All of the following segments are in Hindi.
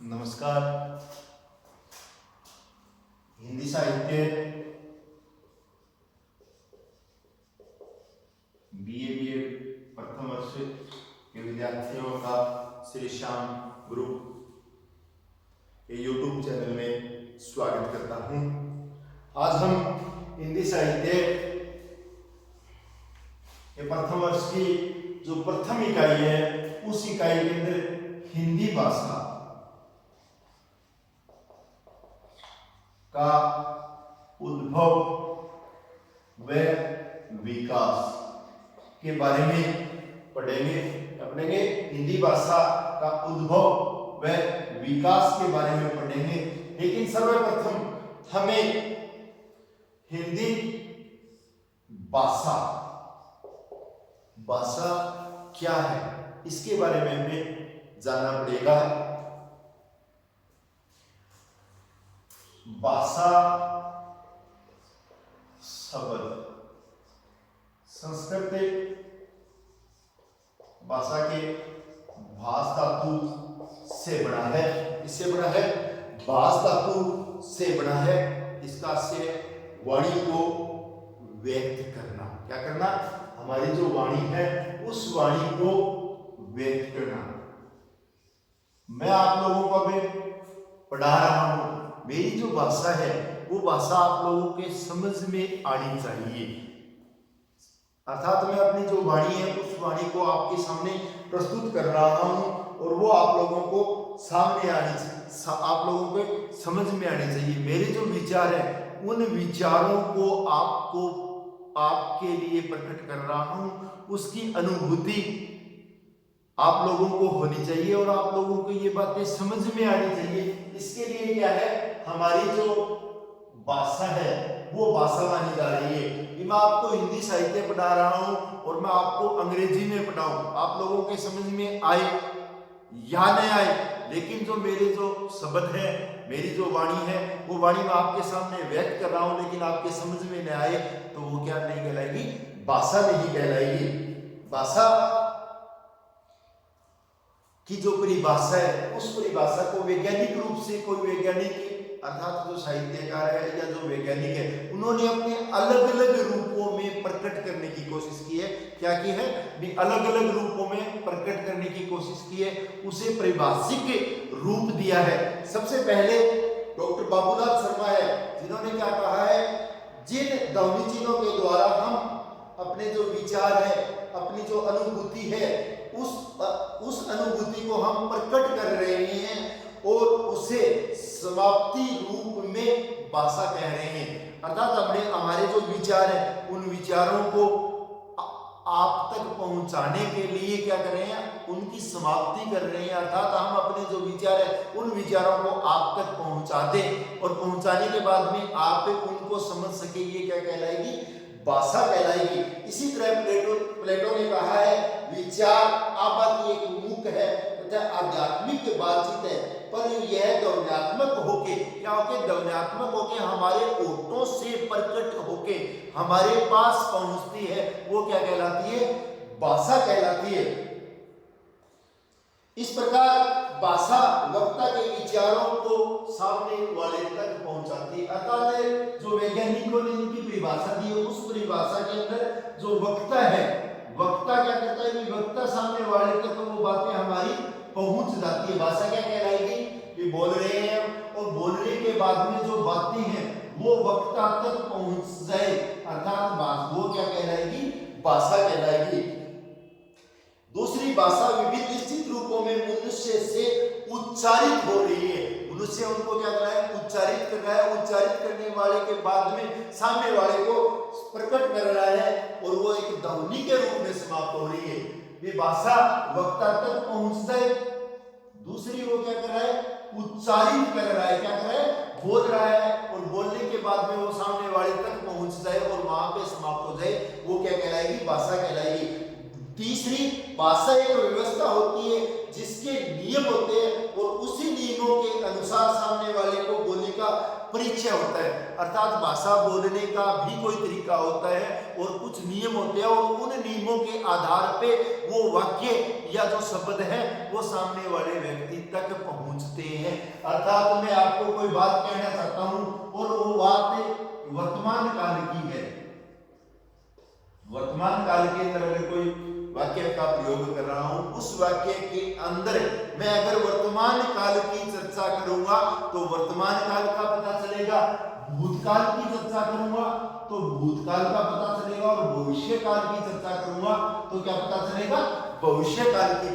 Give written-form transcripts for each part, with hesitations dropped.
नमस्कार। हिंदी साहित्य बीए प्रथम वर्ष के विद्यार्थियों का श्री श्याम ग्रुप के यूट्यूब चैनल में स्वागत करता हूं। आज हम हिंदी साहित्य के प्रथम वर्ष की जो प्रथम इकाई है उस इकाई के अंदर हिंदी भाषा का उद्भव व विकास के बारे में पढ़ेंगे। हिंदी भाषा का उद्भव व विकास के बारे में पढ़ेंगे। लेकिन सर्वप्रथम हमें हिंदी भाषा क्या है इसके बारे में हमें जानना पड़ेगा। भाषा शब्द संस्कृत भाषा के भाष धातु से बना है। इससे बना है भाष धातु से बना है। इसका से वाणी को व्यक्त करना, क्या करना, हमारी जो वाणी है उस वाणी को व्यक्त करना। मैं आप लोगों को अभी पढ़ा रहा हूं, मेरी जो भाषा है वो भाषा आप लोगों के समझ में आनी चाहिए। अर्थात मैं अपनी जो वाणी है उस वाणी को आपके सामने प्रस्तुत कर रहा हूं और वो आप लोगों को सामने आनी चाहिए, आप लोगों को समझ में आनी चाहिए। मेरे जो विचार है उन विचारों को आपके लिए प्रकट कर रहा हूं, उसकी अनुभूति आप लोगों को होनी चाहिए और आप लोगों को ये बातें समझ में आनी चाहिए। इसके लिए क्या है, हमारी जो भाषा है वो भाषा मानी जा रही है। मैं आपको हिंदी साहित्य पढ़ा रहा हूं और मैं आपको अंग्रेजी में पढ़ाऊं, आप लोगों के समझ में आए या नहीं आए, लेकिन जो मेरे जो शब्द है, मेरी जो वाणी है वो वाणी मैं आपके सामने व्यक्त कर रहा हूं, लेकिन आपके समझ में नहीं आए तो वो क्या नहीं कहलाएगी, भाषा नहीं कहलाएगी। भाषा की जो परिभाषा है उस परिभाषा को वैज्ञानिक रूप से कोई वैज्ञानिक अर्थात जो साहित्यकार है या जो वैज्ञानिक है उन्होंने अपने अलग अलग रूपों में प्रकट करने की कोशिश की है। क्या की है, भी अलग अलग रूपों में प्रकट करने की कोशिश की है, उसे परिभाषिक रूप दिया है। सबसे पहले डॉक्टर बाबूलाल शर्मा है जिन्होंने क्या कहा है, जिन ध्वनि चिन्हों के द्वारा हम अपने जो विचार है, अपनी जो अनुभूति है उस अनुभूति को हम प्रकट कर रहे हैं और उसे समाप्ति रूप में भाषा कह रहे हैं। अर्थात हमारे जो विचार है उन विचारों को आप तक पहुंचाने के लिए क्या कर रहे हैं, उनकी समाप्ति कर रहे हैं। अर्थात हम अपने जो विचार है उन विचारों को आप तक पहुंचाते और पहुंचाने के बाद में आप उनको समझ सके, ये क्या कहलाएगी, भाषा कहलाएगी। इसी तरह प्लेटो ने कहा है, विचार आपकी एक मुख है तथा आध्यात्मिक बातचीत है, पर यह ध्वन्यात्मक होके क्या होके, ध्वन्यात्मक होके हमारे ओठों से प्रकट होके हमारे पास पहुंचती है, वो क्या कहलाती है, भाषा कहलाती है। इस प्रकार भाषा वक्ता के विचारों को सामने वाले तक पहुंचाती है। अर्थात जो वैज्ञानिकों ने इनकी परिभाषा दी है उस परिभाषा के अंदर जो वक्ता है, वक्ता क्या करता है, वक्ता सामने वाले तक वो बातें हमारी पहुंच जाती है। भाषा क्या कहलाएगी, ये बोल रहे हैं और बोलने के बाद में जो बातें हैं वो वक्ता तक पहुंच जाए, अर्थात वो क्या कहलाएगी, भाषा कहलाएगी। दूसरी भाषा विभिन्न निश्चित रूपों में मनुष्य से उच्चारित हो रही है। मनुष्य उनको क्या कर रहा है, उच्चारित कर रहा है। उच्चारित करने वाले के बाद में सामने वाले को प्रकट कर रहा है और वो एक ध्वनि के रूप में समाप्त हो रही है। ये भाषा वक्ता तक पहुंच जाए। दूसरी वो क्या कर रहा है, उच्चारित कर रहा है, क्या कर रहा है, बोल रहा है और बोलने के बाद में वो सामने वाले तक पहुंच जाए और वहां पे समाप्त हो जाए, वो क्या कहलाएगी, भाषा कहलाएगी। तीसरी भाषा एक व्यवस्था होती है जिसके नियम होते हैं और उसी नियमों के अनुसार सामने वाले को बोलने का परिचय होता है। अर्थात भाषा बोलने का भी कोई तरीका होता है और कुछ नियम होते हैं और उन नियमों के आधार पे वो वाक्य या जो शब्द है वो सामने वाले व्यक्ति तक पहुंचते हैं। अर्थात मैं आपको कोई बात कहना चाहता हूं और वो बात वर्तमान काल की है। वर्तमान काल के अंदर अगर कोई वाक्य का प्रयोग कर रहा हूं, उस वाक्य के अंदर मैं अगर वर्तमान काल की चर्चा करूंगा तो वर्तमान काल का पता चलेगा, भूतकाल की चर्चा करूंगा तो भूतकाल का पता चलेगा और भविष्य काल की चर्चा करूंगा तो क्या पता चलेगा, भविष्य काल की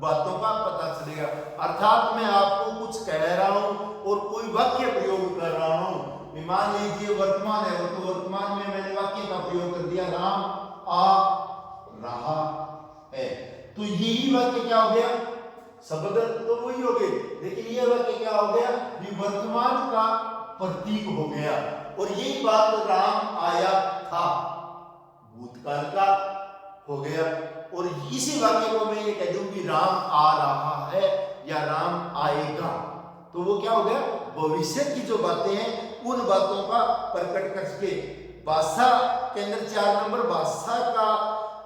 बातों का पता चलेगा। अर्थात मैं आपको कुछ कह रहा हूं और कोई वाक्य प्रयोग कर रहा हूं, मान लीजिए वर्तमान है तो वर्तमान में मैंने वाक्य का प्रयोग कर दिया, राम आ रहा है, तो यही वाक्य क्या हो गया, शब्द तो वही हो गए, लेकिन ये वाक्य क्या हो गया, वर्तमान का प्रतीक हो गया। और यही बात राम आया था भूतकाल का हो गया। और इसी वाक्य को मैं ये कह दूं कि राम आ रहा है या राम आएगा, तो वो क्या हो गया, भविष्य की जो बातें हैं उन बातों का प्रकट करके भाषा के अंदर 4 नंबर भाषा का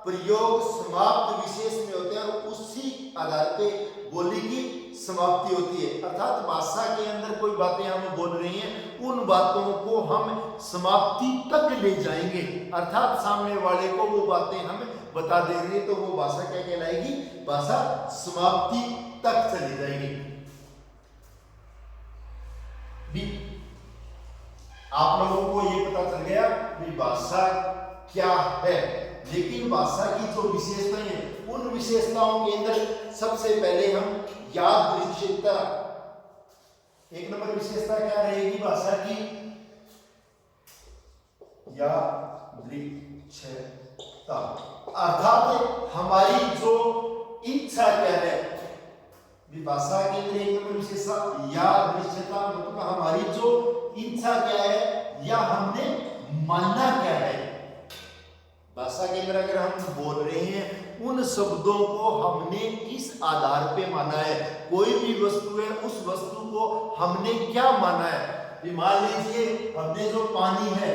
प्रयोग समाप्त विशेष में होते हैं और उसी आधार पे बोली की समाप्ति होती है। अर्थात भाषा के अंदर कोई बातें हम बोल रहे हैं, उन बातों को हम समाप्ति तक ले जाएंगे, अर्थात सामने वाले को वो बातें हम बता देंगे तो वो भाषा क्या कहलाएगी, भाषा समाप्ति तक चली जाएगी। आप लोगों को ये पता चल गया कि भाषा क्या है, लेकिन भाषा की जो विशेषताएं हैं उन विशेषताओं के अंदर सबसे पहले हम यादृच्छिकता, 1 नंबर विशेषता क्या रहेगी भाषा की, यादृच्छिकता, अर्थात हमारी जो इच्छा क्या है, भाषा के अंदर 1 नंबर विशेषता यादृच्छिकता, मतलब हमारी जो इच्छा क्या है या हमने मानना क्या है। भाषा के अंदर अगर हम बोल रहे हैं उन शब्दों को हमने किस आधार पे माना है, कोई भी वस्तु है उस वस्तु को हमने क्या माना है। मान लीजिए हमने जो पानी है,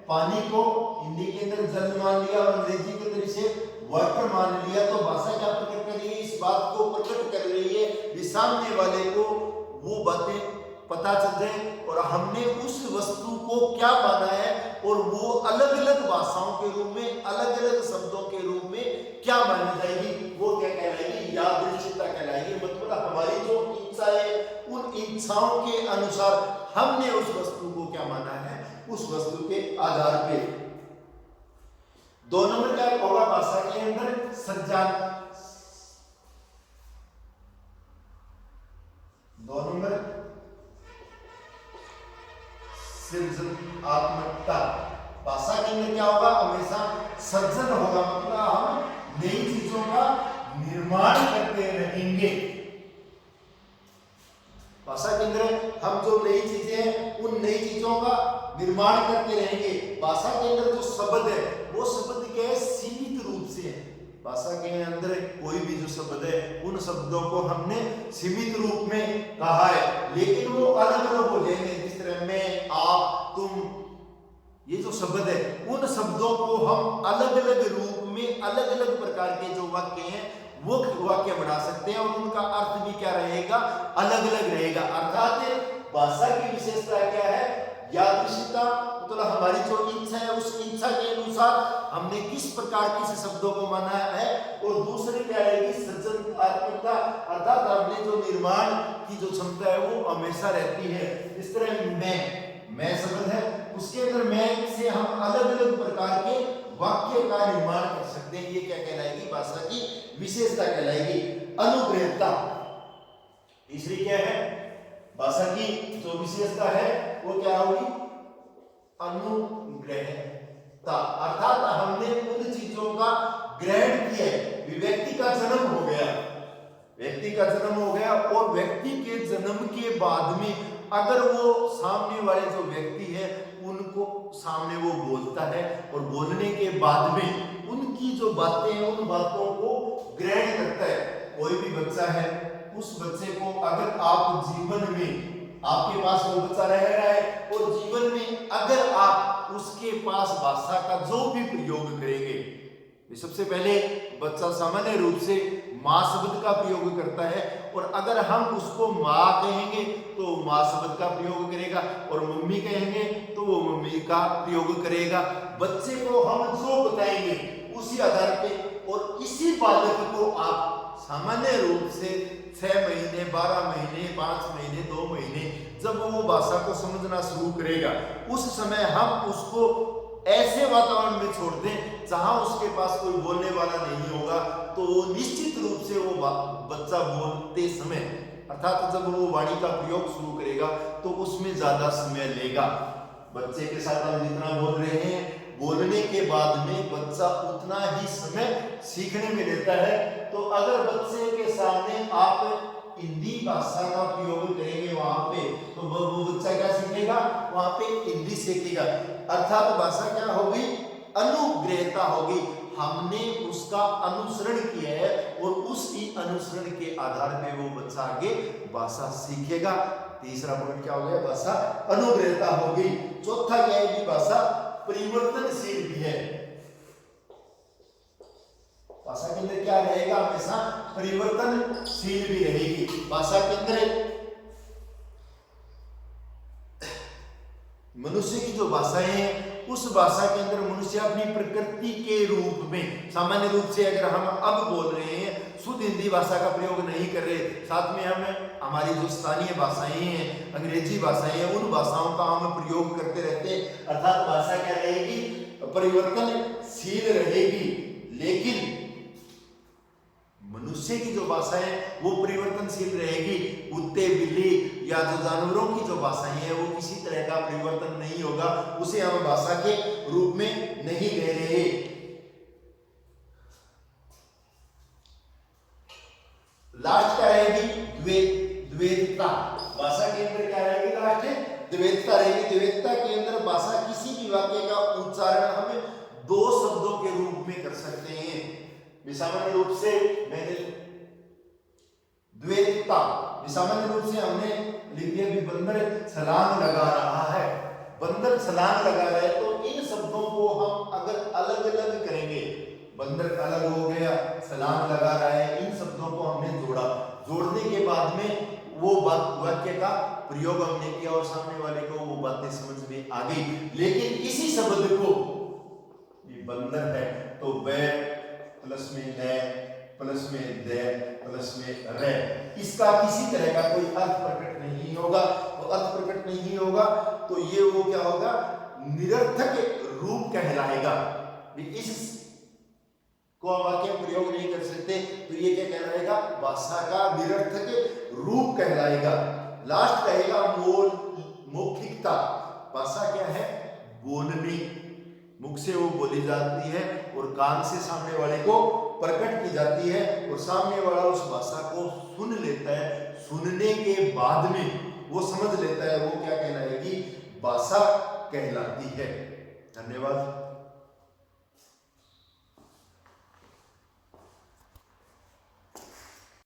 पानी को हिंदी के अंदर जल मान लिया और अंग्रेजी के अंदर इसे वाटर मान लिया, तो भाषा क्या प्रकट कर रही है, इस बात को प्रकट कर रही है कि सामने वाले को वो बातें पता चल जाए और हमने उस वस्तु को क्या माना है और वो अलग अलग भाषाओं के रूप में, अलग अलग शब्दों के रूप में क्या मानी जाएगी, वो क्या कहलाएगी, यादृच्छिकता कहलाएगी। मतलब हमारी जो इच्छा है उन इच्छाओं के अनुसार हमने उस वस्तु को क्या माना है, उस वस्तु के आधार पे। 2 नंबर क्या होगा भाषा के अंदर, सृजन, 2 नंबर सृजनात्मकता, भाषा के अंदर क्या होगा, हमेशा सृजन होगा, मतलब हम नई चीजों का निर्माण करते रहेंगे। भाषा के अंदर हम जो नई चीजें हैं उन नई चीजों का निर्माण करते रहेंगे। भाषा के अंदर जो शब्द है वो शब्द क्या है, सीमित रूप से है। भाषा के अंदर कोई भी जो शब्द है उन शब्दों को हमने सीमित रूप में कहा है, लेकिन वो अलग अलग हो जाएंगे। जिस तरह मैं, आप, तुम, ये जो शब्द है उन शब्दों को हम अलग अलग रूप में अलग अलग प्रकार के जो वाक्य हैं वो वाक्य बना सकते हैं और उनका अर्थ भी क्या रहेगा, अलग अलग रहेगा। अर्थात भाषा की विशेषता क्या है, यादृच्छिकता, मतलब हमारी जो इच्छा है उस इच्छा के अनुसार हमने किस प्रकार के शब्दों को माना है। और दूसरी क्या रहेगी, सृजनात्मकता, अर्थात हमने जो निर्माण की जो क्षमता है वो हमेशा रहती है। इस तरह मैं शब्द है उसके अंदर मैं से हम अलग अलग प्रकार के वाक्य का निर्माण कर सकते हैं। ये क्या कहलाएगी, भाषा की विशेषता कहलाएगी। अनुग्रहता, तीसरी क्या है, भाषा की जो विशेषता है वो क्या होगी, अनुग्रहता, अर्थात हमने उन चीजों का ग्रहण किया है। व्यक्ति का जन्म हो गया, व्यक्ति का जन्म हो गया और व्यक्ति के जन्म के बाद में अगर वो सामने वाले जो व्यक्ति है उनको सामने वो बोलता है और बोलने के बाद में उनकी जो बातें हैं उन बातों को ग्रहण करता है। कोई भी बच्चा है, उस बच्चे को अगर आप जीवन में आपके पास वो बच्चा रह रहा है और जीवन में अगर आप उसके पास भाषा का जो भी प्रयोग करेंगे, सबसे पहले बच्चा सामान्य रूप से माँ शब्द का प्रयोग करता है और अगर हम उसको माँ कहेंगे तो माँ शब्द का प्रयोग करेगा और मम्मी कहेंगे तो वो मम्मी का प्रयोग करेगा। बच्चे को हम जो बताएंगे उसी आधार पे, और इसी बालक को आप सामान्य रूप से 6 महीने 12 महीने 5 महीने 2 महीने जब वो भाषा को समझना शुरू करेगा, उस समय हम उसको ऐसे वातावरण में छोड़ दें जहां उसके पास कोई बोलने वाला नहीं होगा, तो निश्चित रूप से वो बच्चा बोलते समय अर्थात जब वो वाणी का प्रयोग शुरू करेगा तो उसमें ज्यादा समय लेगा। बच्चे के साथ हम जितना बोल रहे हैं, बोलने के बाद में बच्चा उतना ही समय सीखने में लेता है। तो अगर बच्चे के सामने आप हिंदी भाषा का प्रयोग करेंगे वहां पे, तो वो बच्चा क्या सीखेगा, वहां पे हिंदी सीखेगा। अर्थात भाषा क्या होगी, अनुग्रहता होगी। हमने उसका अनुसरण किया है और उसी अनुसरण के आधार पे वो बच्चा आगे भाषा सीखेगा। तीसरा पॉइंट क्या हो गया, भाषा अनुग्रहता होगी। चौथा क्या है कि भाषा परिवर्तनशील भी है। भाषा के अंदर क्या रहेगा, हमेशा परिवर्तनशील भी रहेगी। भाषा के अंदर मनुष्य की जो भाषाएं हैं, उस भाषा के अंदर मनुष्य अपनी प्रकृति के रूप में, सामान्य रूप से अगर हम अब बोल रहे हैं, शुद्ध हिंदी भाषा का प्रयोग नहीं कर रहे, साथ में हम हमारी जो स्थानीय भाषाएं हैं, अंग्रेजी भाषाएं हैं, उन भाषाओं का हम प्रयोग करते रहते हैं। अर्थात भाषा क्या रहेगी, परिवर्तनशील रहेगी। लेकिन मनुष्य की जो भाषा है वो परिवर्तनशील रहेगी। कुत्ते बिल्ली या जो जानवरों की जो भाषाएं हैं वो किसी तरह का परिवर्तन नहीं होगा, उसे हम भाषा के रूप में नहीं ले रहे। लास्ट क्या रहेगी, द्वैतता। भाषा के अंदर क्या रहेगी, लास्ट द्वैतता रहेगी। द्वैतता के अंदर भाषा किसी भी वाक्य का उच्चारण हम 2 शब्दों के रूप में कर सकते हैं। सामान्य रूप से मैंने द्वैतता, सामान्य रूप से हमने लिख दिया भी बंदर छलांग लगा रहा है, बंदर छलांग लगा रहा है, तो इन शब्दों को हम अगर अलग अलग करेंगे, बंदर अलग हो गया, छलांग लगा रहा है, इन शब्दों को हमने जोड़ा, जोड़ने के बाद में वो वाक्य का प्रयोग हमने किया और सामने वाले को वो बातें समझ में आ गई। लेकिन इसी शब्द को, ये बंदर है तो वह प्लस में न, प्लस में दे, प्लस में रे, इसका किसी तरह का कोई अर्थ प्रकट नहीं होगा। तो अर्थ प्रकट नहीं होगा तो ये वो क्या होगा, निरर्थक रूप कहलाएगा। इस को वाक्य प्रयोग नहीं कर सकते तो ये क्या कहलाएगा, भाषा का निरर्थक रूप कहलाएगा। लास्ट कहेगा मौखिकता। भाषा क्या है, बोलनी, मुख से वो बोली जाती है और कान से सामने वाले को प्रकट की जाती है और सामने वाला उस भाषा को सुन लेता है। सुनने के बाद में वो समझ लेता है, वो क्या कहलाएगी, भाषा कहलाती है। धन्यवाद।